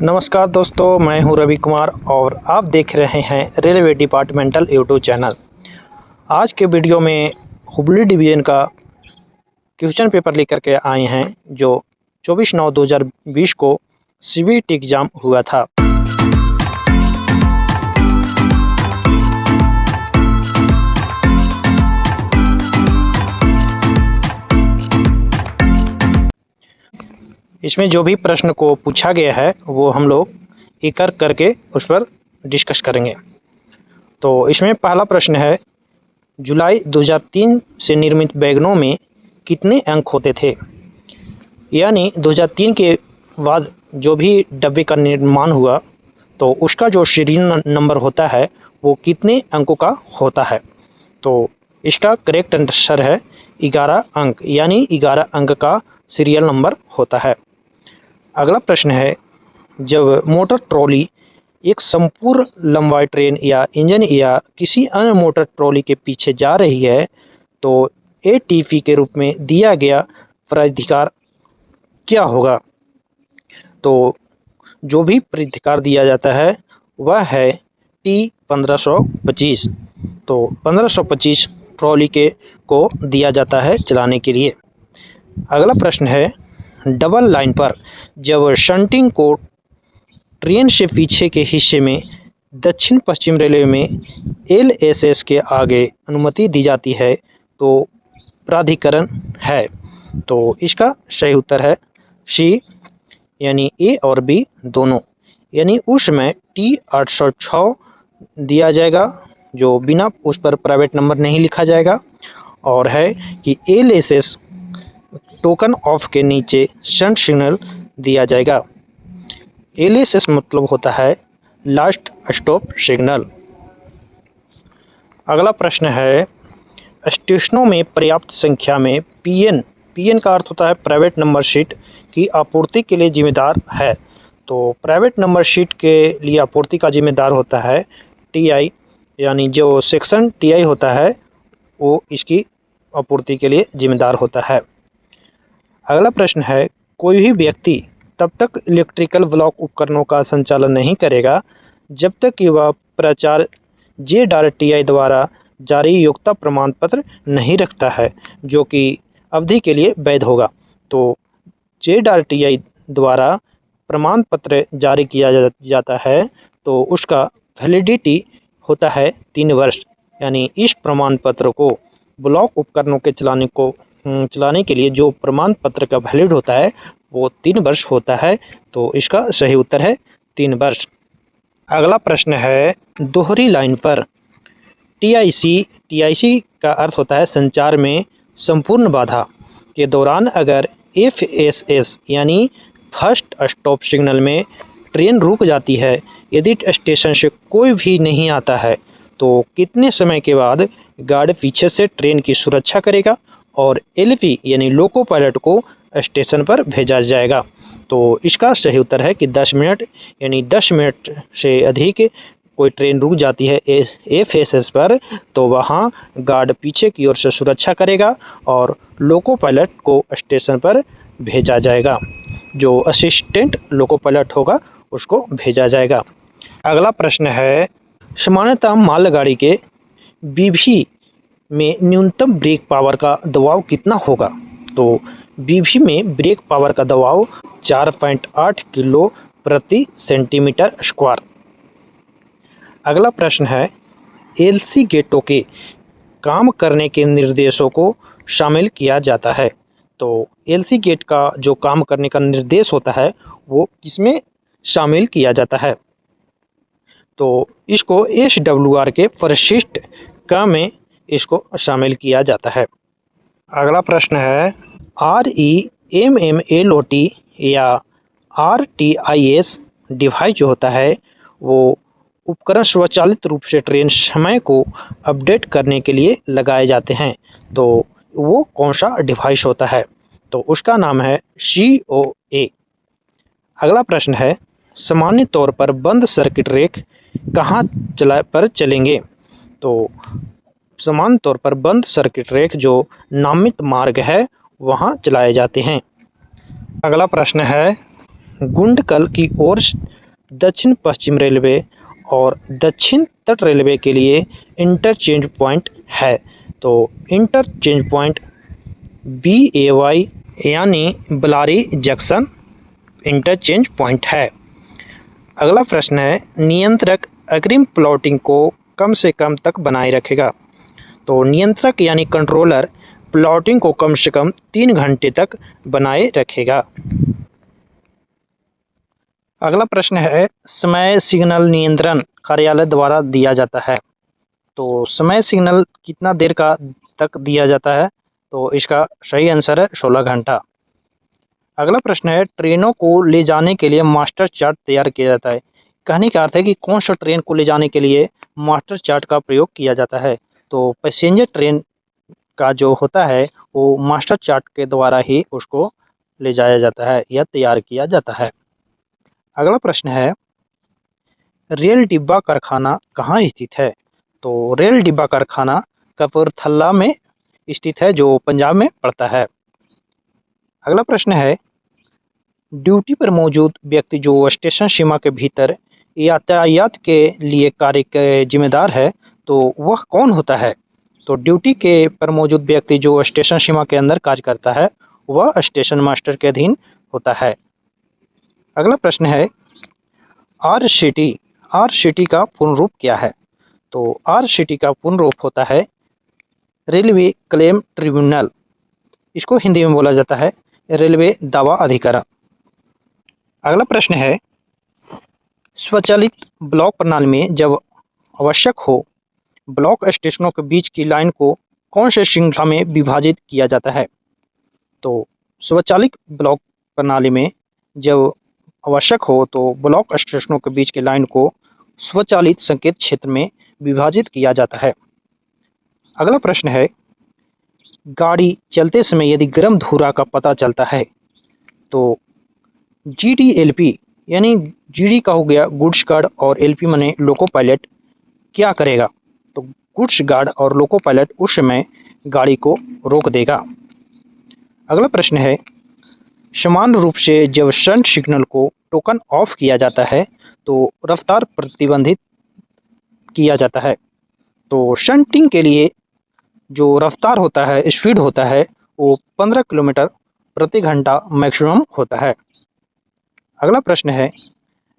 नमस्कार दोस्तों, मैं हूं रवि कुमार और आप देख रहे हैं रेलवे डिपार्टमेंटल यूट्यूब चैनल। आज के वीडियो में हुबली डिवीज़न का क्वेश्चन पेपर लेकर के आए हैं जो 24/9/2020 को सीबीटी एग्ज़ाम हुआ था। इसमें जो भी प्रश्न को पूछा गया है वो हम लोग एक एक करके उस पर डिस्कस करेंगे। तो इसमें पहला प्रश्न है, जुलाई 2003 से निर्मित वैगनों में कितने अंक होते थे? यानी 2003 के बाद जो भी डब्बे का निर्माण हुआ तो उसका जो सीरियल नंबर होता है वो कितने अंकों का होता है? तो इसका करेक्ट आंसर है 11 अंक, यानी 11 अंक का सीरियल नंबर होता है। अगला प्रश्न है, जब मोटर ट्रॉली एक संपूर्ण लंबाई ट्रेन या इंजन या किसी अन्य मोटर ट्रॉली के पीछे जा रही है तो एटीपी के रूप में दिया गया प्राधिकार क्या होगा? तो जो भी प्राधिकार दिया जाता है वह है T1525। तो 1525 ट्रॉली को दिया जाता है चलाने के लिए। अगला प्रश्न है, डबल लाइन पर जब शंटिंग को ट्रेन से पीछे के हिस्से में दक्षिण पश्चिम रेलवे में LSS के आगे अनुमति दी जाती है तो प्राधिकरण है? तो इसका सही उत्तर है C, यानी A और B दोनों। यानी उस समय T806 दिया जाएगा जो बिना उस पर प्राइवेट नंबर नहीं लिखा जाएगा, और है कि LSS टोकन ऑफ के नीचे शंट सिग्नल दिया जाएगा। LSS मतलब होता है लास्ट स्टॉप सिग्नल। अगला प्रश्न है, स्टेशनों में पर्याप्त संख्या में PN का अर्थ होता है प्राइवेट नंबर शीट की आपूर्ति के लिए जिम्मेदार है। तो प्राइवेट नंबर शीट के लिए आपूर्ति का जिम्मेदार होता है TI, यानी जो सेक्शन TI होता है वो इसकी आपूर्ति के लिए जिम्मेदार होता है। अगला प्रश्न है, कोई भी व्यक्ति तब तक इलेक्ट्रिकल ब्लॉक उपकरणों का संचालन नहीं करेगा जब तक कि वह प्राचार्य JTI द्वारा जारी योग्यता प्रमाण पत्र नहीं रखता है जो कि अवधि के लिए वैध होगा। तो JTI द्वारा प्रमाण पत्र जारी किया जाता है तो उसका वैलिडिटी होता है 3 वर्ष। यानी इस प्रमाण पत्र को ब्लॉक उपकरणों के चलाने के लिए जो प्रमाण पत्र का वैलिड होता है वो 3 वर्ष होता है। तो इसका सही उत्तर है 3 वर्ष। अगला प्रश्न है, दोहरी लाइन पर TIC का अर्थ होता है संचार में संपूर्ण बाधा के दौरान अगर FSS यानी फर्स्ट स्टॉप सिग्नल में ट्रेन रुक जाती है, यदि स्टेशन से कोई भी नहीं आता है तो कितने समय के बाद गार्ड पीछे से ट्रेन की सुरक्षा करेगा और LP यानी लोको पायलट को स्टेशन पर भेजा जाएगा? तो इसका सही उत्तर है कि 10 मिनट, यानी 10 मिनट से अधिक कोई ट्रेन रुक जाती है FSS पर तो वहाँ गार्ड पीछे की ओर से सुरक्षा करेगा और लोको पायलट को स्टेशन पर भेजा जाएगा। जो असिस्टेंट लोको पायलट होगा उसको भेजा जाएगा। अगला प्रश्न है, सामान्यतः मालगाड़ी के BV में न्यूनतम ब्रेक पावर का दबाव कितना होगा? तो BV में ब्रेक पावर का दबाव 4.8 किलो प्रति सेंटीमीटर स्क्वायर। अगला प्रश्न है, LC गेटों के काम करने के निर्देशों को शामिल किया जाता है। तो LC गेट का जो काम करने का निर्देश होता है वो किसमें शामिल किया जाता है? तो इसको SWR के परिशिष्ट का में इसको शामिल किया जाता है। अगला प्रश्न है, REMMLOT या RTIS डिवाइस जो होता है वो उपकरण स्वचालित रूप से ट्रेन समय को अपडेट करने के लिए लगाए जाते हैं। तो वो कौन सा डिवाइस होता है? तो उसका नाम है COA। अगला प्रश्न है, सामान्य तौर पर बंद सर्किट रेख कहाँ पर चलेंगे? तो सामान्य तौर पर बंद सर्किट रेख जो नामित मार्ग है वहाँ चलाए जाते हैं। अगला प्रश्न है, गुंडकल की ओर दक्षिण पश्चिम रेलवे और दक्षिण तट रेलवे के लिए इंटरचेंज पॉइंट है। तो इंटरचेंज पॉइंट BAY यानी बलारी जंक्शन इंटरचेंज पॉइंट है। अगला प्रश्न है, नियंत्रक अग्रिम प्लॉटिंग को कम से कम तक बनाए रखेगा। तो नियंत्रक यानी कंट्रोलर प्लॉटिंग को कम से कम 3 घंटे तक बनाए रखेगा। अगला प्रश्न है, समय सिग्नल नियंत्रण कार्यालय द्वारा दिया जाता है। तो समय सिग्नल कितना देर का तक दिया जाता है? तो इसका सही आंसर है 16 घंटा। अगला प्रश्न है, ट्रेनों को ले जाने के लिए मास्टर चार्ट तैयार किया जाता है। कहने का अर्थ है कि कौन सा ट्रेन को ले जाने के लिए मास्टर चार्ट का प्रयोग किया जाता है। तो पैसेंजर ट्रेन का जो होता है वो मास्टर चार्ट के द्वारा ही उसको ले जाया जाता है या तैयार किया जाता है। अगला प्रश्न है, रेल डिब्बा कारखाना कहाँ स्थित है? तो रेल डिब्बा कारखाना कपूरथला में स्थित है, जो पंजाब में पड़ता है। अगला प्रश्न है, ड्यूटी पर मौजूद व्यक्ति जो स्टेशन सीमा के भीतर यातायात के लिए कार्य के जिम्मेदार है, तो वह कौन होता है? तो ड्यूटी के पर मौजूद व्यक्ति जो स्टेशन सीमा के अंदर कार्य करता है वह स्टेशन मास्टर के अधीन होता है। अगला प्रश्न है, RCT का पूर्ण रूप क्या है? तो RCT का पूर्ण रूप होता है रेलवे क्लेम ट्रिब्यूनल। इसको हिंदी में बोला जाता है रेलवे दावा अधिकरण। अगला प्रश्न है, स्वचालित ब्लॉक प्रणाली में जब आवश्यक हो ब्लॉक स्टेशनों के बीच की लाइन को कौन से श्रृंखला में विभाजित किया जाता है? तो स्वचालित ब्लॉक प्रणाली में जब आवश्यक हो तो ब्लॉक स्टेशनों के बीच की लाइन को स्वचालित संकेत क्षेत्र में विभाजित किया जाता है। अगला प्रश्न है, गाड़ी चलते समय यदि गर्म धुआं का पता चलता है तो GDLP यानी GD का हो गया गुड्स गार्ड और LP माने लोको पायलट क्या करेगा? तो गुड्स गार्ड और लोको पायलट उस समय गाड़ी को रोक देगा। अगला प्रश्न है, समान रूप से जब शंट सिग्नल को टोकन ऑफ किया जाता है तो रफ्तार प्रतिबंधित किया जाता है। तो शंटिंग के लिए जो रफ्तार होता है, स्पीड होता है, वो 15 किलोमीटर प्रति घंटा मैक्सिमम होता है। अगला प्रश्न है,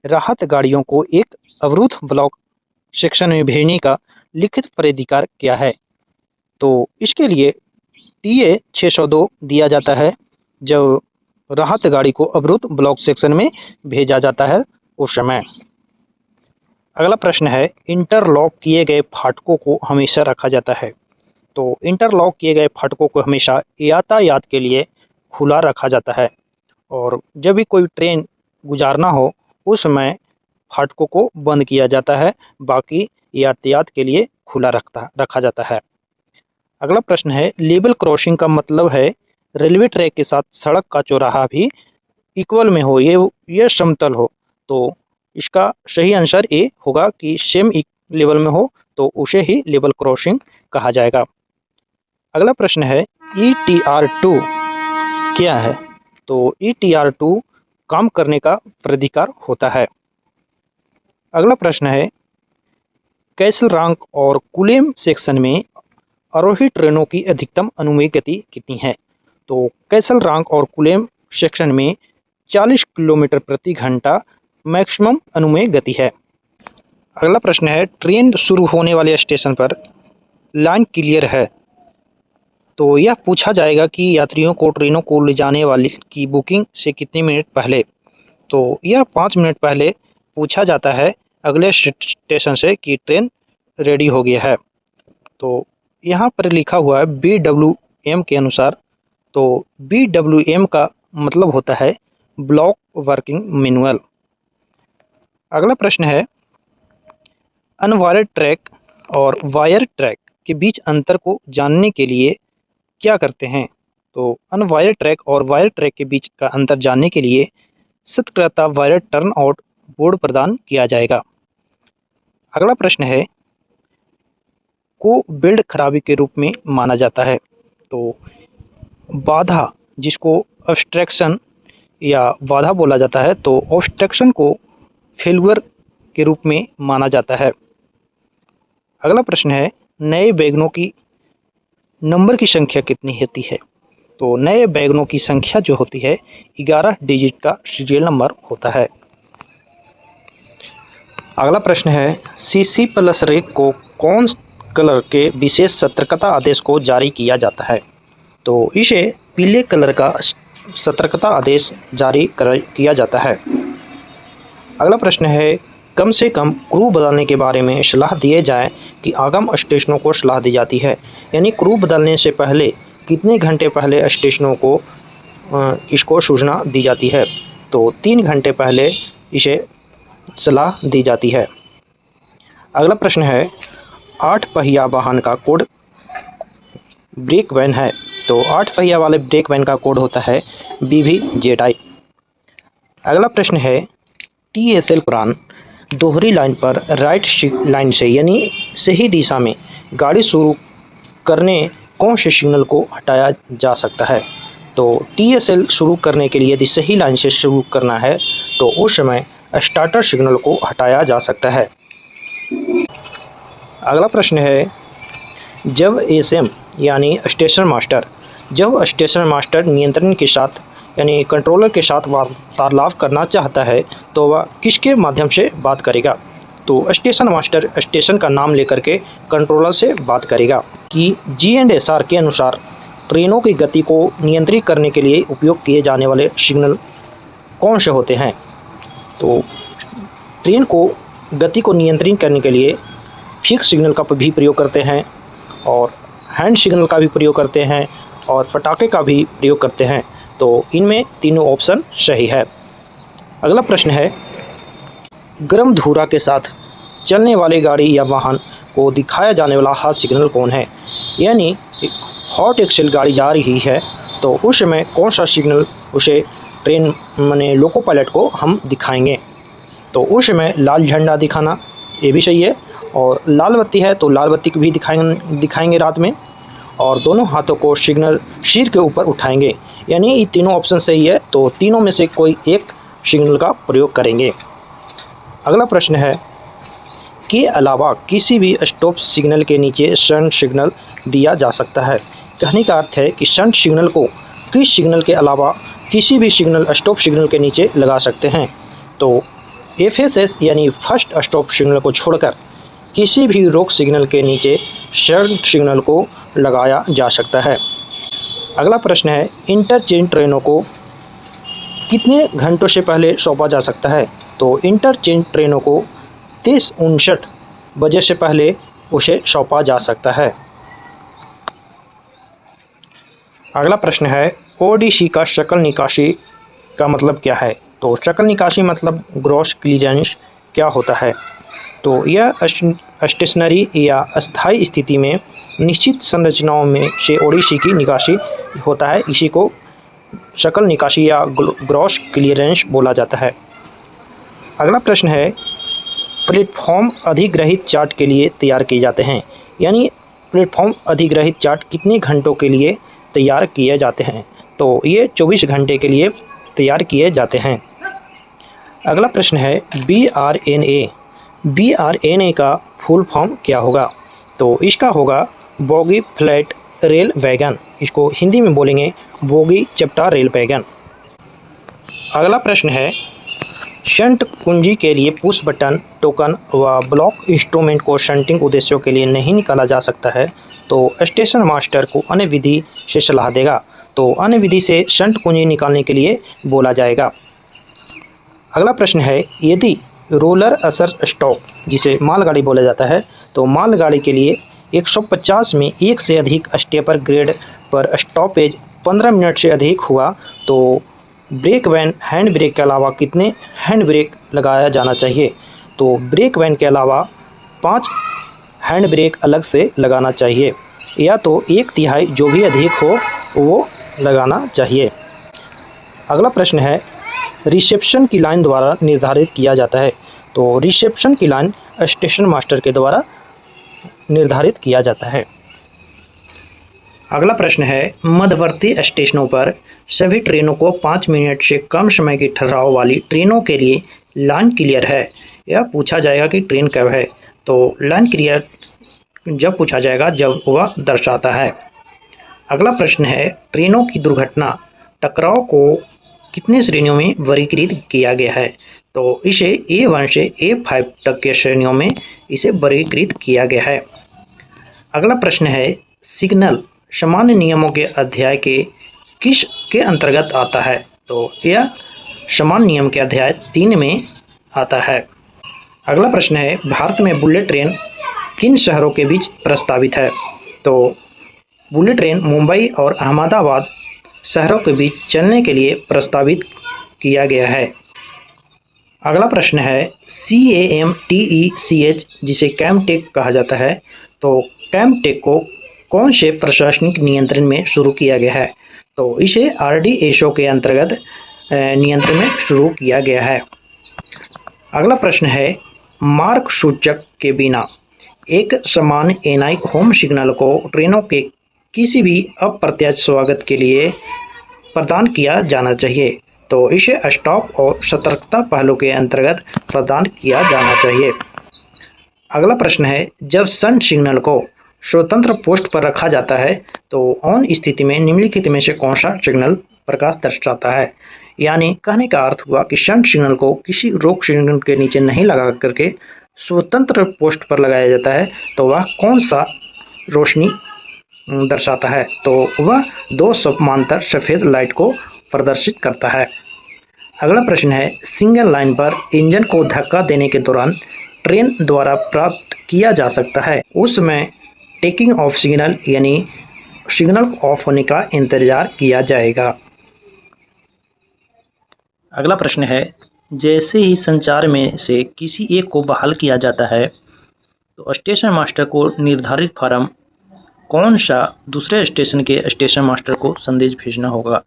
राहत गाड़ियों को एक अवरुद्ध ब्लॉक सेक्शन में भेजने का लिखित प्राधिकार क्या है? तो इसके लिए TA 602 दिया जाता है जब राहत गाड़ी को अवरुद्ध ब्लॉक सेक्शन में भेजा जाता है उस समय। अगला प्रश्न है, इंटरलॉक किए गए फाटकों को हमेशा रखा जाता है। तो इंटरलॉक किए गए फाटकों को हमेशा यातायात के लिए खुला रखा जाता है और जब भी कोई ट्रेन गुजारना हो उस समय फाटकों को बंद किया जाता है, बाकी यातायात के लिए खुला रखा जाता है। अगला प्रश्न है, लेवल क्रॉसिंग का मतलब है रेलवे ट्रैक के साथ सड़क का चौराहा भी इक्वल में हो, ये समतल हो। तो इसका सही आंसर ए होगा कि सेम लेवल में हो तो उसे ही लेवल क्रॉसिंग कहा जाएगा। अगला प्रश्न है, ETR2 क्या है? तो ETR2 काम करने का प्राधिकार होता है। अगला प्रश्न है, कैसलरॉक और कुलेम सेक्शन में आरोही ट्रेनों की अधिकतम अनुमेय गति कितनी है? तो कैसलरॉक और कुलेम सेक्शन में 40 किलोमीटर प्रति घंटा मैक्सिमम अनुमेय गति है। अगला प्रश्न है, ट्रेन शुरू होने वाले स्टेशन पर लाइन क्लियर है। तो यह पूछा जाएगा कि यात्रियों को ट्रेनों को ले जाने वाली की बुकिंग से कितने मिनट पहले? तो यह 5 मिनट पहले पूछा जाता है अगले स्टेशन से कि ट्रेन रेडी हो गया है। तो यहाँ पर लिखा हुआ है BWM के अनुसार। तो BWM का मतलब होता है ब्लॉक वर्किंग मैनुअल। अगला प्रश्न है, अनवायर्ड ट्रैक और वायर ट्रैक के बीच अंतर को जानने के लिए क्या करते हैं? तो अनवायर्ड ट्रैक और वायर ट्रैक के बीच का अंतर जानने के लिए सतर्कता वायर टर्न आउट बोर्ड प्रदान किया जाएगा। अगला प्रश्न है, को बिल्ड खराबी के रूप में माना जाता है। तो बाधा जिसको ऑब्स्ट्रक्शन या बाधा बोला जाता है, तो ऑब्स्ट्रक्शन को फेल्यूर के रूप में माना जाता है। अगला प्रश्न है, नए वैगनों की नंबर की संख्या कितनी होती है? तो नए वैगनों की संख्या जो होती है 11 डिजिट का सीरियल नंबर होता है। अगला प्रश्न है, CC+ रेक को कौन कलर के विशेष सतर्कता आदेश को जारी किया जाता है? तो इसे पीले कलर का सतर्कता आदेश जारी किया जाता है। अगला प्रश्न है, कम से कम क्रू बदलने के बारे में सलाह दिए जाए कि आगम स्टेशनों को सलाह दी जाती है, यानी क्रू बदलने से पहले कितने घंटे पहले स्टेशनों को इसको सूचना दी जाती है? तो 3 घंटे पहले इसे सलाह दी जाती है। अगला प्रश्न है, 8 पहिया वाहन का कोड ब्रेक वैन है, तो 8 पहिया वाले ब्रेक वैन का कोड होता है BVZI। अगला प्रश्न है, TSL दौरान दोहरी लाइन पर राइट लाइन से यानी सही दिशा में गाड़ी शुरू करने कौन से सिग्नल को हटाया जा सकता है? तो TSL शुरू करने के लिए यदि सही लाइन से शुरू करना है तो उस समय स्टार्टर सिग्नल को हटाया जा सकता है। अगला प्रश्न है, जब SM यानी स्टेशन मास्टर नियंत्रण के साथ यानी कंट्रोलर के साथ वार्तालाप करना चाहता है तो वह किसके माध्यम से बात करेगा? तो स्टेशन मास्टर स्टेशन का नाम लेकर के कंट्रोलर से बात करेगा कि GNSR के अनुसार ट्रेनों की गति को नियंत्रित करने के लिए उपयोग किए जाने वाले सिग्नल कौन से होते हैं? तो ट्रेन को गति को नियंत्रित करने के लिए फिक्स सिग्नल का भी प्रयोग करते हैं और हैंड सिग्नल का भी प्रयोग करते हैं और पटाखे का भी प्रयोग करते हैं। तो इनमें तीनों ऑप्शन सही है। अगला प्रश्न है, गर्म धुरा के साथ चलने वाली गाड़ी या वाहन को दिखाया जाने वाला हाथ सिग्नल कौन है? यानी हॉट एक्सेल गाड़ी जा रही है तो उस समय कौन सा सिग्नल उसे ट्रेन माने लोको पायलट को हम दिखाएंगे? तो उस समय लाल झंडा दिखाना, ये भी सही है, और लाल बत्ती है तो लाल बत्ती भी दिखाएंगे रात में, और दोनों हाथों को सिग्नल सिर के ऊपर उठाएंगे, यानी ये तीनों ऑप्शन सही है, तो तीनों में से कोई एक सिग्नल का प्रयोग करेंगे। अगला प्रश्न है, के अलावा किसी भी स्टॉप सिग्नल के नीचे शंट सिग्नल दिया जा सकता है? कहने का अर्थ है कि शंट सिग्नल को किस सिग्नल के अलावा किसी भी सिग्नल स्टॉप सिग्नल के नीचे लगा सकते हैं? तो FSS यानी फर्स्ट स्टॉप सिग्नल को छोड़कर किसी भी रोक सिग्नल के नीचे शंट सिग्नल को लगाया जा सकता है। अगला प्रश्न है, इंटरचेंज ट्रेनों को कितने घंटों से पहले सौंपा जा सकता है? तो इंटरचेंज ट्रेनों को 23:59 बजे से पहले उसे सौंपा जा सकता है। अगला प्रश्न है, ODC का शकल निकासी का मतलब क्या है? तो शकल निकासी मतलब ग्रॉस क्लियरेंस क्या होता है? तो यह स्टेशनरी या अस्थायी स्थिति में निश्चित संरचनाओं में से ODC की निकासी होता है, इसी को शकल निकासी या ग्रॉस क्लियरेंस बोला जाता है। अगला प्रश्न है, प्लेटफॉर्म अधिग्रहित चार्ट के लिए तैयार किए जाते हैं, यानी प्लेटफॉर्म अधिग्रहित चार्ट कितने घंटों के लिए तैयार किए जाते हैं? तो ये 24 घंटे के लिए तैयार किए जाते हैं। अगला प्रश्न है, BRNA का फुल फॉर्म क्या होगा? तो इसका होगा बोगी फ्लैट रेल वैगन, इसको हिंदी में बोलेंगे बोगी चपटा रेल वैगन। अगला प्रश्न है, शंट कुंजी के लिए पुश बटन टोकन व ब्लॉक इंस्ट्रूमेंट को शंटिंग उद्देश्यों के लिए नहीं निकाला जा सकता है, तो स्टेशन मास्टर को अन्य विधि से सलाह देगा, तो अन्य विधि से शंट कुंजी निकालने के लिए बोला जाएगा। अगला प्रश्न है, यदि रोलर असर स्टॉप जिसे मालगाड़ी बोला जाता है, तो मालगाड़ी के लिए 150 में एक से अधिक स्टेपर ग्रेड पर स्टॉपेज 15 मिनट से अधिक हुआ तो ब्रेक वैन हैंड ब्रेक के अलावा कितने हैंड ब्रेक लगाया जाना चाहिए? तो ब्रेक वैन के अलावा 5 हैंड ब्रेक अलग से लगाना चाहिए, या तो 1/3 जो भी अधिक हो वो लगाना चाहिए। अगला प्रश्न है, रिसेप्शन की लाइन द्वारा निर्धारित किया जाता है, तो रिसेप्शन की लाइन स्टेशन मास्टर के द्वारा निर्धारित किया जाता है। अगला प्रश्न है, मध्यवर्ती स्टेशनों पर सभी ट्रेनों को 5 मिनट से कम समय की ठहराव वाली ट्रेनों के लिए लाइन क्लियर है। यह पूछा जाएगा कि ट्रेन कब है, तो लाइन क्लियर जब पूछा जाएगा जब वह दर्शाता है। अगला प्रश्न है, ट्रेनों की दुर्घटना टकराव को कितने श्रेणियों में वर्गीकृत किया गया है? तो इसे A1 से A5 तक के श्रेणियों में इसे वर्गीकृत किया गया है। अगला प्रश्न है, सिग्नल सामान्य नियमों के अध्याय के किस के अंतर्गत आता है? तो यह सामान्य नियम के अध्याय 3 में आता है। अगला प्रश्न है, भारत में बुलेट ट्रेन किन शहरों के बीच प्रस्तावित है? तो बुलेट ट्रेन मुंबई और अहमदाबाद शहरों के बीच चलने के लिए प्रस्तावित किया गया है। अगला प्रश्न है, CAMTECH जिसे कैमटेक कहा जाता है, तो कैमटेक को कौन से प्रशासनिक नियंत्रण में शुरू किया गया है? तो इसे RDSO के अंतर्गत नियंत्रण में शुरू किया गया है। अगला प्रश्न है, मार्ग सूचक के बिना एक समान NI होम सिग्नल को ट्रेनों के किसी भी अप्रत्याशित स्वागत के लिए प्रदान किया जाना चाहिए। तो इसे स्टॉप और सतर्कता पहलू के अंतर्गत प्रदान किया जाना चाहिए। अगला प्रश्न है, जब शंट सिग्नल को स्वतंत्र पोस्ट पर रखा जाता है तो ऑन स्थिति में निम्नलिखित में से कौन सा सिग्नल प्रकाश दर्शाता है? यानी कहने का अर्थ हुआ कि शंट सिग्नल को किसी रोक सिग्नल के नीचे नहीं लगा करके स्वतंत्र पोस्ट पर लगाया जाता है, तो वह कौन सा रोशनी दर्शाता है? तो वह 2 समांतर सफ़ेद लाइट को प्रदर्शित करता है। अगला प्रश्न है, सिंगल लाइन पर इंजन को धक्का देने के दौरान ट्रेन द्वारा प्राप्त किया जा सकता है उस समय टेकिंग ऑफ सिग्नल यानी सिग्नल ऑफ होने का इंतजार किया जाएगा। अगला प्रश्न है, जैसे ही संचार में से किसी एक को बहाल किया जाता है तो स्टेशन मास्टर को निर्धारित फॉर्म कौन सा दूसरे स्टेशन के स्टेशन मास्टर को संदेश भेजना होगा?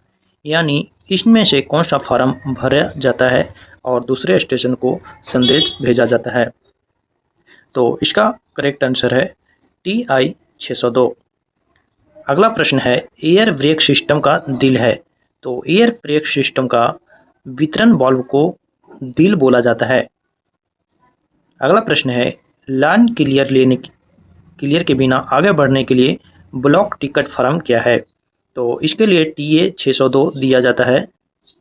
यानी इसमें से कौन सा फॉर्म भरा जाता है और दूसरे स्टेशन को संदेश भेजा जाता है? तो इसका करेक्ट आंसर है TI 602। अगला प्रश्न है, एयर ब्रेक सिस्टम का दिल है, तो एयर ब्रेक सिस्टम का वितरण वाल्व को दिल बोला जाता है। अगला प्रश्न है, लाइन क्लियर के बिना आगे बढ़ने के लिए ब्लॉक टिकट फॉर्म क्या है? तो इसके लिए TA 602 दिया जाता है,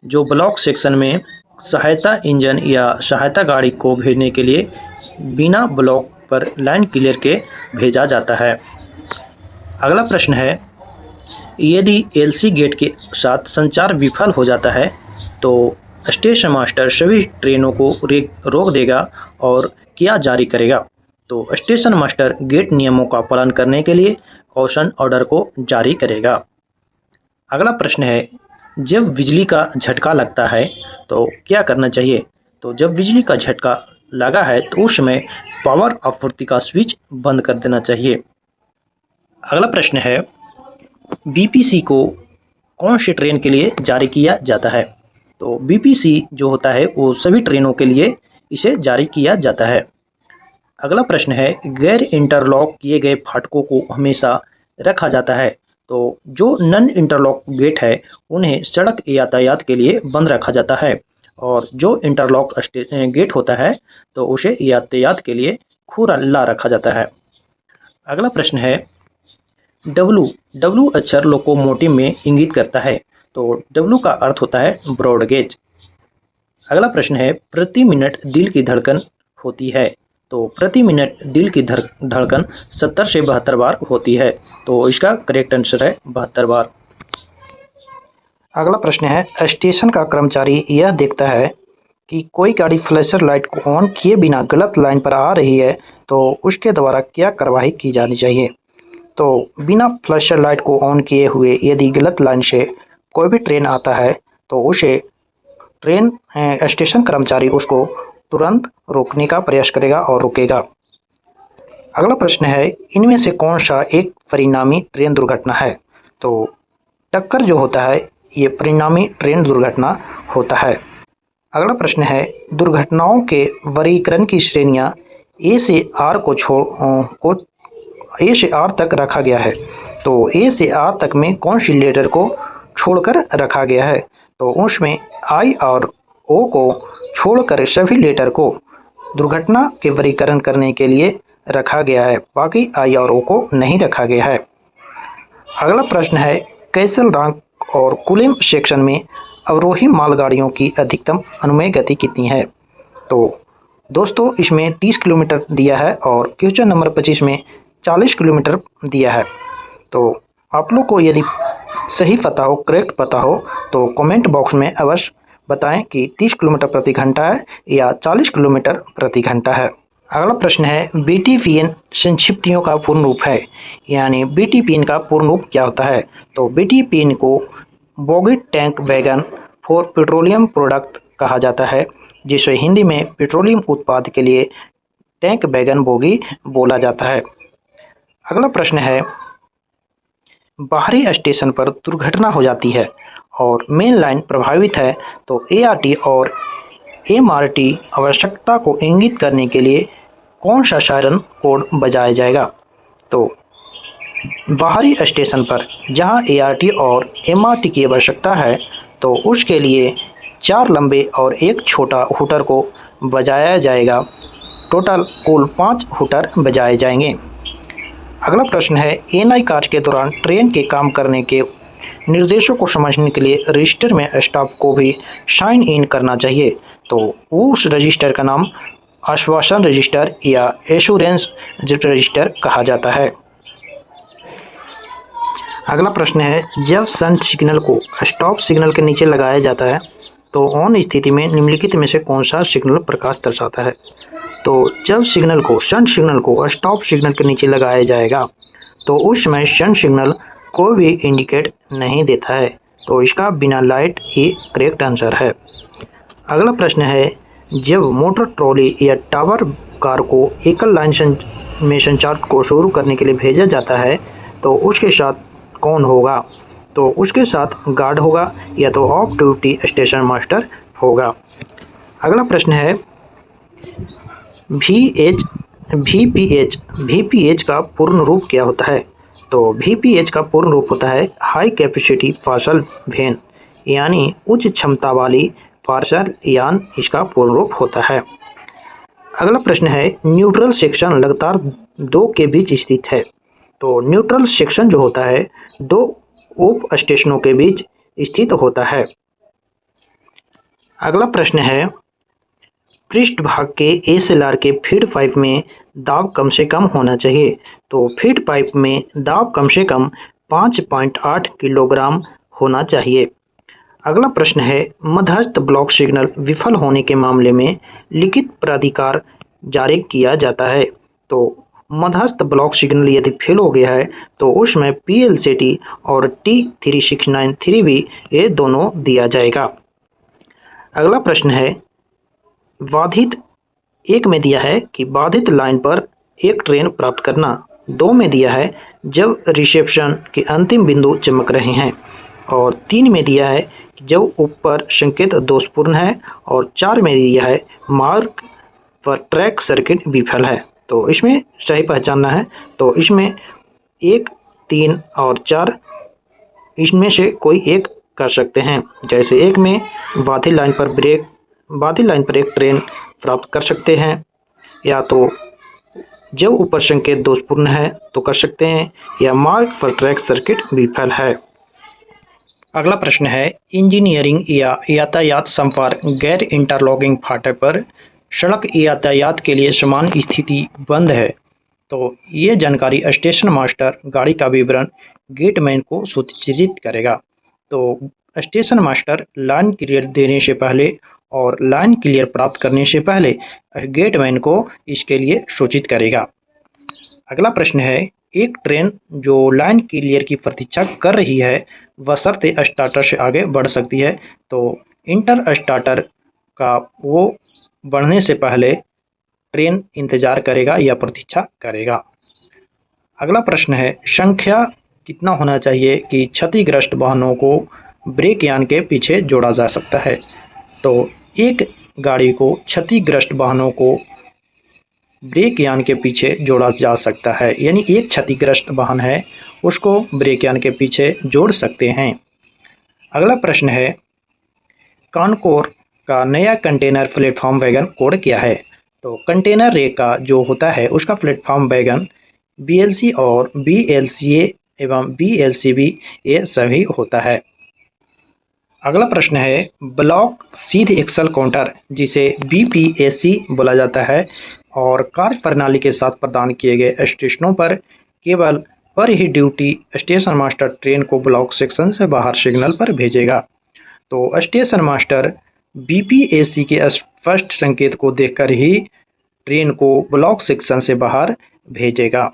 जो ब्लॉक सेक्शन में सहायता इंजन या सहायता गाड़ी को भेजने के लिए बिना ब्लॉक पर लाइन क्लियर के भेजा जाता है। अगला प्रश्न है, यदि LC गेट के साथ संचार विफल हो जाता है तो स्टेशन मास्टर सभी ट्रेनों को रोक देगा और क्या जारी करेगा? तो स्टेशन मास्टर गेट नियमों का पालन करने के लिए कॉशन ऑर्डर को जारी करेगा। अगला प्रश्न है, जब बिजली का झटका लगता है तो क्या करना चाहिए? तो जब बिजली का झटका लगा है तो उस समय पावर आपूर्ति का स्विच बंद कर देना चाहिए। अगला प्रश्न है, BPC को कौन सी ट्रेन के लिए जारी किया जाता है? तो BPC जो होता है वो सभी ट्रेनों के लिए इसे जारी किया जाता है। अगला प्रश्न है, गैर इंटरलॉक किए गए फाटकों को हमेशा रखा जाता है, तो जो नॉन इंटरलॉक गेट है उन्हें सड़क यातायात के लिए बंद रखा जाता है और जो इंटरलॉक गेट होता है तो उसे यातायात के लिए खुला रखा जाता है। अगला प्रश्न है, W अक्षर लोकोमोटिव में इंगित करता है, तो W का अर्थ होता है ब्रॉड गेज। अगला प्रश्न है, प्रति मिनट दिल की धड़कन होती है, तो प्रति मिनट दिल की धड़कन 70 से 72 बार होती है, तो इसका करेक्ट आंसर है 72 बार। अगला प्रश्न है, स्टेशन का कर्मचारी यह देखता है कि कोई गाड़ी फ्लैशर लाइट को ऑन किए बिना गलत लाइन पर आ रही है तो उसके द्वारा क्या कार्रवाई की जानी चाहिए? तो बिना फ्लैशर लाइट को ऑन किए हुए यदि गलत लाइन से कोई भी ट्रेन आता है तो उसे स्टेशन कर्मचारी उसको तुरंत रोकने का प्रयास करेगा और रुकेगा। अगला प्रश्न है, इनमें से कौन सा एक परिणामी ट्रेन दुर्घटना है? तो टक्कर जो होता है ये परिणामी ट्रेन दुर्घटना होता है। अगला प्रश्न है, दुर्घटनाओं के वर्गीकरण की श्रेणियां A से R तक रखा गया है, तो A से R तक में कौन सी लेटर को छोड़कर रखा गया है। तो उसमें आई और ओ को छोड़कर सभी लेटर को दुर्घटना के वर्गीकरण करने के लिए रखा गया है, बाकी आई और ओ को नहीं रखा गया है। अगला प्रश्न है, कैसल रॉक और कुलेम सेक्शन में अवरोही मालगाड़ियों की अधिकतम अनुमेय गति कितनी है? तो दोस्तों इसमें 30 किलोमीटर दिया है और क्वेश्चन नंबर 25 में 40 किलोमीटर दिया है। तो आप लोग को यदि सही पता हो, करेक्ट पता हो, तो कमेंट बॉक्स में अवश्य बताएं कि 30 किलोमीटर प्रति घंटा है या 40 किलोमीटर प्रति घंटा है। अगला प्रश्न है, BTPN संक्षिप्तियों का पूर्ण रूप है, यानी BTPN का पूर्ण रूप क्या होता है? तो BTPN को bogie tank wagon for petroleum product कहा जाता है, जिसे हिंदी में पेट्रोलियम उत्पाद के लिए टैंक वैगन बोगी बोला जाता है। अगला प्रश्न है, बाहरी स्टेशन पर दुर्घटना हो जाती है और मेन लाइन प्रभावित है, तो ART और MRT आवश्यकता को इंगित करने के लिए कौन सा सायरन कोड बजाया जाएगा? तो बाहरी स्टेशन पर जहां ART और MRT की आवश्यकता है, तो उसके लिए 4 लंबे और 1 छोटा हूटर को बजाया जाएगा। टोटल कुल 5 हूटर बजाए जाएंगे। अगला प्रश्न है, NI कार्य के दौरान ट्रेन के काम करने के निर्देशों को समझने के लिए रजिस्टर में स्टाफ को भी साइन इन करना चाहिए, तो उस रजिस्टर का नाम आश्वासन रजिस्टर या एश्योरेंस रजिस्टर कहा जाता है। अगला प्रश्न है, जब शंट सिग्नल को स्टॉप सिग्नल के नीचे लगाया जाता है, तो ऑन स्थिति में निम्नलिखित में से कौन सा सिग्नल प्रकाश दर्शाता है? तो जब सिग्नल को शंट सिग्नल को स्टॉप सिग्नल के नीचे लगाया जाएगा, तो उस समय शंट सिग्नल कोई भी इंडिकेट नहीं देता है, तो इसका बिना लाइट ही करेक्ट आंसर है। अगला प्रश्न है, जब मोटर ट्रॉली या टावर कार को एकल लाइन में संचार को शुरू करने के लिए भेजा जाता है, तो उसके साथ कौन होगा? तो उसके साथ गार्ड होगा या तो ऑफ ड्यूटी स्टेशन मास्टर होगा। अगला प्रश्न है, VPH का पूर्ण रूप क्या होता है? तो VPH का पूर्ण रूप होता है हाई कैपेसिटी पार्सल वैन, यानी उच्च क्षमता वाली पार्सल यान इसका पूर्ण रूप होता है। अगला प्रश्न है, न्यूट्रल सेक्शन लगातार 2 के बीच स्थित है, तो न्यूट्रल सेक्शन जो होता है 2 उप स्टेशनों के बीच स्थित होता है। अगला प्रश्न है, पृष्ठभाग के SLR के फीड पाइप में दाब कम से कम होना चाहिए, तो फीड पाइप में दाब कम से कम 5.8 किलोग्राम होना चाहिए। अगला प्रश्न है, मध्यस्थ ब्लॉक सिग्नल विफल होने के मामले में लिखित प्राधिकार जारी किया जाता है, तो मध्यस्थ ब्लॉक सिग्नल यदि फेल हो गया है, तो उसमें PLCT और T3693B ये दोनों दिया जाएगा। अगला प्रश्न है, बाधित 1 में दिया है कि बाधित लाइन पर एक ट्रेन प्राप्त करना, 2 में दिया है जब रिसेप्शन के अंतिम बिंदु चमक रहे हैं, और 3 में दिया है कि जब ऊपर संकेत दोषपूर्ण है, और 4 में दिया है मार्ग पर ट्रैक सर्किट विफल है। तो इसमें सही पहचानना है, तो इसमें 1, 3 और 4 इसमें से कोई एक कर सकते हैं। जैसे 1 में बाधित लाइन पर एक ट्रेन प्राप्त कर सकते हैं, या तो जब ऊपर संकेत दोषपूर्ण है तो कर सकते हैं, या मार्ग पर ट्रैक सर्किट विफल है। अगला प्रश्न है, इंजीनियरिंग या यातायात संपर्क गैर इंटरलॉकिंग फाटक पर सड़क यातायात के लिए समान स्थिति बंद है, तो ये जानकारी स्टेशन मास्टर गाड़ी का विवरण गेटमैन को सूचित करेगा। तो स्टेशन मास्टर लाइन क्लियर देने से पहले और लाइन क्लियर प्राप्त करने से पहले गेटमैन को इसके लिए सूचित करेगा। अगला प्रश्न है, एक ट्रेन जो लाइन क्लियर की प्रतीक्षा कर रही है बशर्ते स्टार्टर से आगे बढ़ सकती है, तो इंटर स्टार्टर का वो बढ़ने से पहले ट्रेन इंतजार करेगा या प्रतीक्षा करेगा। अगला प्रश्न है, संख्या कितना होना चाहिए कि क्षतिग्रस्त वाहनों को ब्रेक यान के पीछे जोड़ा जा सकता है? तो एक गाड़ी को क्षतिग्रस्त वाहनों को ब्रेक यान के पीछे जोड़ा जा सकता है, यानी एक क्षतिग्रस्त वाहन है उसको ब्रेक यान के पीछे जोड़ सकते हैं। अगला प्रश्न है, कॉनकोर का नया कंटेनर प्लेटफॉर्म वैगन कोड क्या है? तो कंटेनर रे का जो होता है उसका प्लेटफॉर्म वैगन BLC और BLCA एवं BLCB ये सभी होता है। अगला प्रश्न है, ब्लॉक सीध एक्सल काउंटर जिसे BPAC बोला जाता है और कार्य प्रणाली के साथ प्रदान किए गए स्टेशनों पर केवल पर ही ड्यूटी स्टेशन मास्टर ट्रेन को ब्लॉक सेक्शन से बाहर सिग्नल पर भेजेगा। तो स्टेशन मास्टर BPAC के स्पष्ट संकेत को देखकर ही ट्रेन को ब्लॉक सेक्शन से बाहर भेजेगा।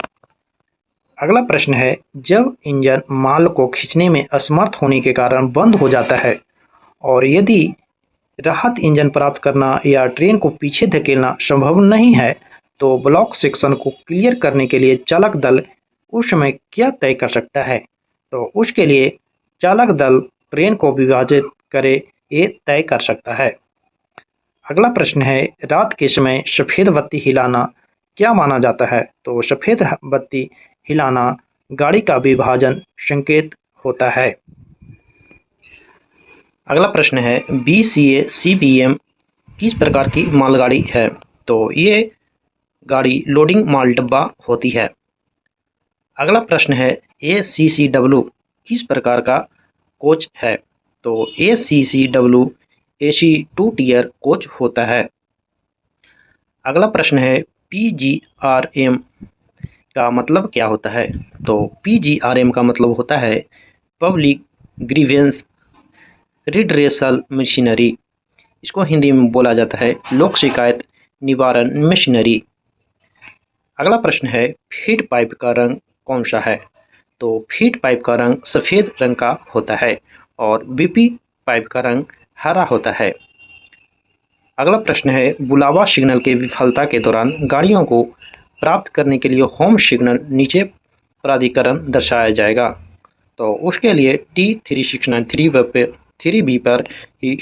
अगला प्रश्न है, जब इंजन माल को खींचने में असमर्थ होने के कारण बंद हो जाता है और यदि राहत इंजन प्राप्त करना या ट्रेन को पीछे धकेलना संभव नहीं है तो ब्लॉक सेक्शन को क्लियर करने के लिए चालक दल उस समय क्या तय कर सकता है? तो उसके लिए चालक दल ट्रेन को विभाजित करे ये तय कर सकता है। अगला प्रश्न है, रात के समय सफ़ेद बत्ती हिलाना क्या माना जाता है? तो सफ़ेद बत्ती हिलाना गाड़ी का विभाजन संकेत होता है। अगला प्रश्न है, BCA CBM किस प्रकार की मालगाड़ी है? तो ये गाड़ी लोडिंग माल डब्बा होती है। अगला प्रश्न है, ACCW किस प्रकार का कोच है? तो ACCW AC 2 टियर कोच होता है। अगला प्रश्न है, PGRM का मतलब क्या होता है? तो PGRM का मतलब होता है पब्लिक ग्रीवेंस रिड्रेसल मशीनरी। इसको हिंदी में बोला जाता है लोक शिकायत निवारण मशीनरी। अगला प्रश्न है, फीड पाइप का रंग कौन सा है? तो फीड पाइप का रंग सफ़ेद रंग का होता है और BP पाइप का रंग हरा होता है। अगला प्रश्न है, बुलावा सिग्नल के विफलता के दौरान गाड़ियों को प्राप्त करने के लिए होम सिग्नल नीचे प्राधिकरण दर्शाया जाएगा। तो उसके लिए T3693 पर ही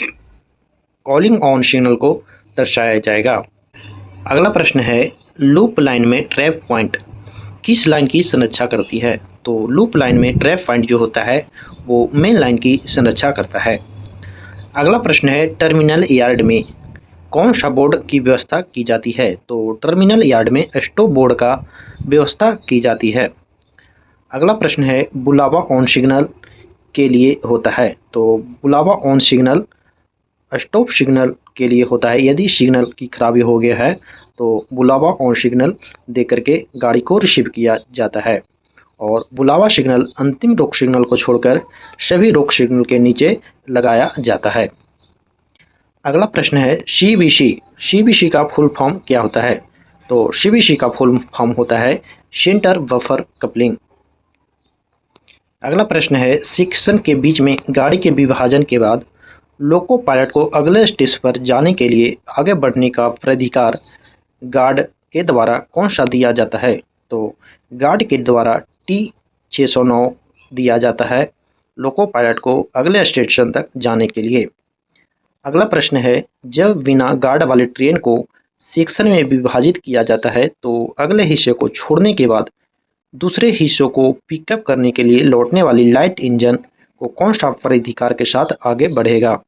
कॉलिंग ऑन सिग्नल को दर्शाया जाएगा। अगला प्रश्न है, लूप लाइन में ट्रैप पॉइंट किस लाइन की संरक्षा करती है? तो लूप लाइन में ट्रैप पॉइंट जो होता है वो मेन लाइन की संरक्षा करता है। अगला प्रश्न है, टर्मिनल यार्ड में कौन सा बोर्ड की व्यवस्था की जाती है? तो टर्मिनल यार्ड में स्टॉप बोर्ड का व्यवस्था की जाती है। अगला प्रश्न है, बुलावा ऑन सिग्नल के लिए होता है? तो बुलावा ऑन सिग्नल स्टॉप सिग्नल के लिए होता है। यदि सिग्नल की खराबी हो गया है तो बुलावा ऑन सिग्नल दे करके गाड़ी को रिसीव किया जाता है और बुलावा सिग्नल अंतिम रोक सिग्नल को छोड़कर सभी रोक सिग्नल के नीचे लगाया जाता है। अगला प्रश्न है, CBC का फुल फॉर्म क्या होता है? तो CBC का फुल फॉर्म होता है सेंटर बफर कपलिंग। अगला प्रश्न है, सेक्शन के बीच में गाड़ी के विभाजन के बाद लोको पायलट को अगले स्टेशन पर जाने के लिए आगे बढ़ने का प्राधिकार गार्ड के द्वारा कौन सा दिया जाता है? तो गार्ड के द्वारा T609 दिया जाता है लोको पायलट को अगले स्टेशन तक जाने के लिए। अगला प्रश्न है, जब बिना गार्ड वाली ट्रेन को सेक्शन में विभाजित किया जाता है तो अगले हिस्से को छोड़ने के बाद दूसरे हिस्सों को पिकअप करने के लिए लौटने वाली लाइट इंजन को कौन सा प्राधिकार के साथ आगे बढ़ेगा?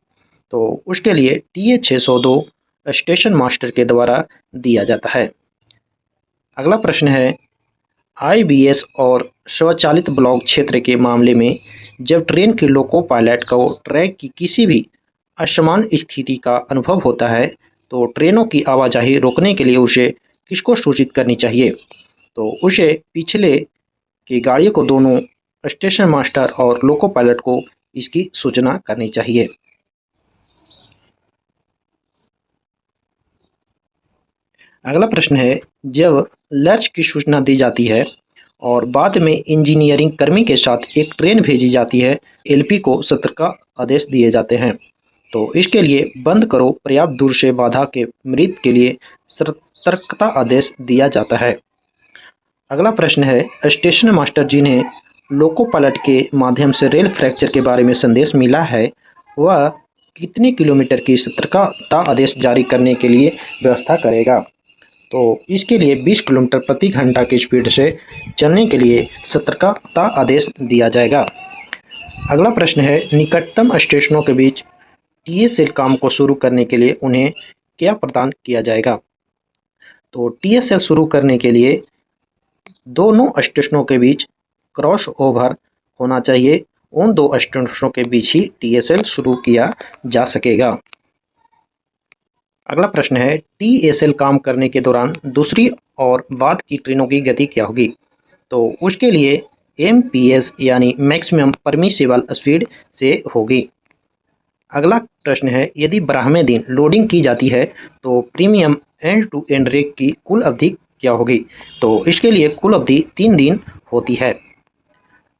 तो उसके लिए TA602 स्टेशन मास्टर के द्वारा दिया जाता है। अगला प्रश्न है, IBS और स्वचालित ब्लॉक क्षेत्र के मामले में जब ट्रेन के लोको पायलट को ट्रैक की किसी भी असमान स्थिति का अनुभव होता है तो ट्रेनों की आवाजाही रोकने के लिए उसे किसको सूचित करनी चाहिए? तो उसे पिछले की गाड़ियों को दोनों स्टेशन मास्टर और लोको पायलट को इसकी सूचना करनी चाहिए। अगला प्रश्न है, जब लक्ष्य की सूचना दी जाती है और बाद में इंजीनियरिंग कर्मी के साथ एक ट्रेन भेजी जाती है, LP को सतर्कता आदेश दिए जाते हैं। तो इसके लिए बंद करो पर्याप्त दूर से बाधा के मृत के लिए सतर्कता आदेश दिया जाता है। अगला प्रश्न है, स्टेशन मास्टर जिन्हें लोको पायलट के माध्यम से रेल फ्रैक्चर के बारे में संदेश मिला है वह कितने किलोमीटर की सतर्कता आदेश जारी करने के लिए व्यवस्था करेगा? तो इसके लिए 20 किलोमीटर प्रति घंटा की स्पीड से चलने के लिए सतर्कता आदेश दिया जाएगा। अगला प्रश्न है, निकटतम स्टेशनों के बीच टीएसएल काम को शुरू करने के लिए उन्हें क्या प्रदान किया जाएगा? तो टीएसएल शुरू करने के लिए दोनों स्टेशनों के बीच क्रॉस ओवर होना चाहिए। उन दो स्टेशनों के बीच ही टीएसएल शुरू किया जा सकेगा। अगला प्रश्न है, टीएसएल काम करने के दौरान दूसरी और बाद की ट्रेनों की गति क्या होगी? तो उसके लिए एमपीएस यानी मैक्सिमम परमिसिबल स्पीड से होगी। अगला प्रश्न है, यदि 12वें दिन लोडिंग की जाती है तो premium end to end rake की कुल अवधि क्या होगी? तो इसके लिए कुल अवधि 3 दिन होती है।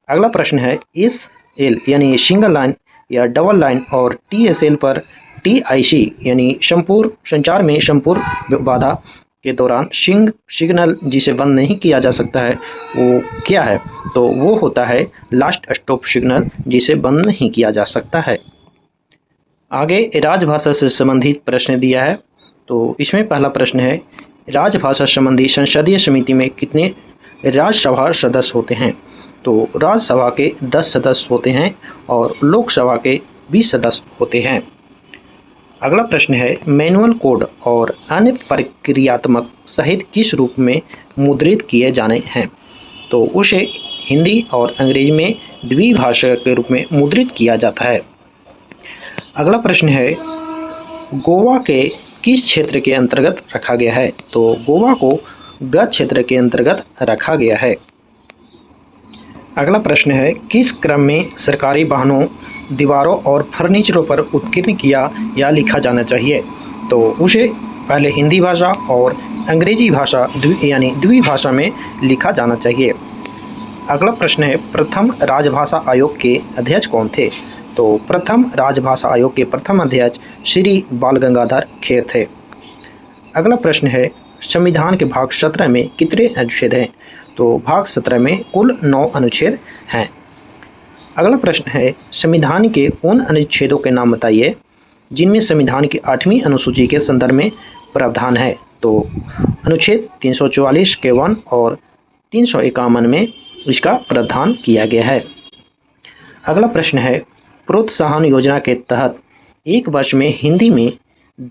अगला प्रश्न है, एसएल यानी सिंगल लाइन या डबल लाइन और टीएसएल पर टीआईसी यानी संचार में संपूर्ण बाधा के दौरान सिग्नल जिसे बंद नहीं किया जा सकता है वो क्या है? तो वो होता है लास्ट स्टॉप सिग्नल, जिसे बंद नहीं किया जा सकता है। आगे राजभाषा से संबंधित प्रश्न दिया है। तो इसमें पहला प्रश्न है, राजभाषा संबंधी संसदीय समिति में कितने राज्यसभा सदस्य होते हैं? तो राज्यसभा के 10 सदस्य होते हैं और लोकसभा के 20 सदस्य होते हैं। अगला प्रश्न है, मैनुअल कोड और अन्य प्रक्रियात्मक सहित किस रूप में मुद्रित किए जाने हैं? तो उसे हिंदी और अंग्रेजी में द्विभाषा के रूप में मुद्रित किया जाता है। अगला प्रश्न है, गोवा के किस क्षेत्र के अंतर्गत रखा गया है? तो गोवा को गद्य क्षेत्र के अंतर्गत रखा गया है। अगला प्रश्न है, किस क्रम में सरकारी वाहनों, दीवारों और फर्नीचरों पर उत्कीर्ण किया या लिखा जाना चाहिए? तो उसे पहले हिंदी भाषा और अंग्रेजी भाषा यानी द्विभाषा में लिखा जाना चाहिए। अगला प्रश्न है, प्रथम राजभाषा आयोग के अध्यक्ष कौन थे? तो प्रथम राजभाषा आयोग के प्रथम अध्यक्ष श्री बाल गंगाधर खेर थे। अगला प्रश्न है, संविधान के भाग 17 में कितने अनुच्छेद हैं? तो भाग 17 में कुल 9 अनुच्छेद हैं। अगला प्रश्न है, संविधान के उन अनुच्छेदों के नाम बताइए जिनमें संविधान की 8वीं अनुसूची के संदर्भ में प्रावधान है। तो अनुच्छेद 344 के 1 और 351 में इसका प्रावधान किया गया है। अगला प्रश्न है, प्रोत्साहन योजना के तहत एक वर्ष में हिंदी में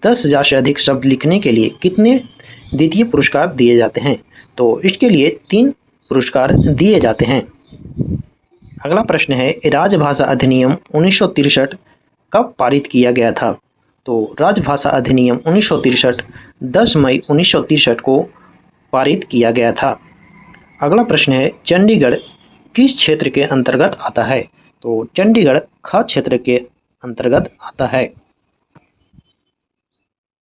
10,000 से अधिक शब्द लिखने के लिए कितने द्वितीय पुरस्कार दिए जाते हैं? तो इसके लिए 3 पुरस्कार दिए जाते हैं। अगला प्रश्न है, राजभाषा अधिनियम 1963 कब पारित किया गया था? तो राजभाषा अधिनियम 1963 10 मई 1963 को पारित किया गया था। अगला प्रश्न है, चंडीगढ़ किस क्षेत्र के अंतर्गत आता है? तो चंडीगढ़ खाद्य क्षेत्र के अंतर्गत आता है।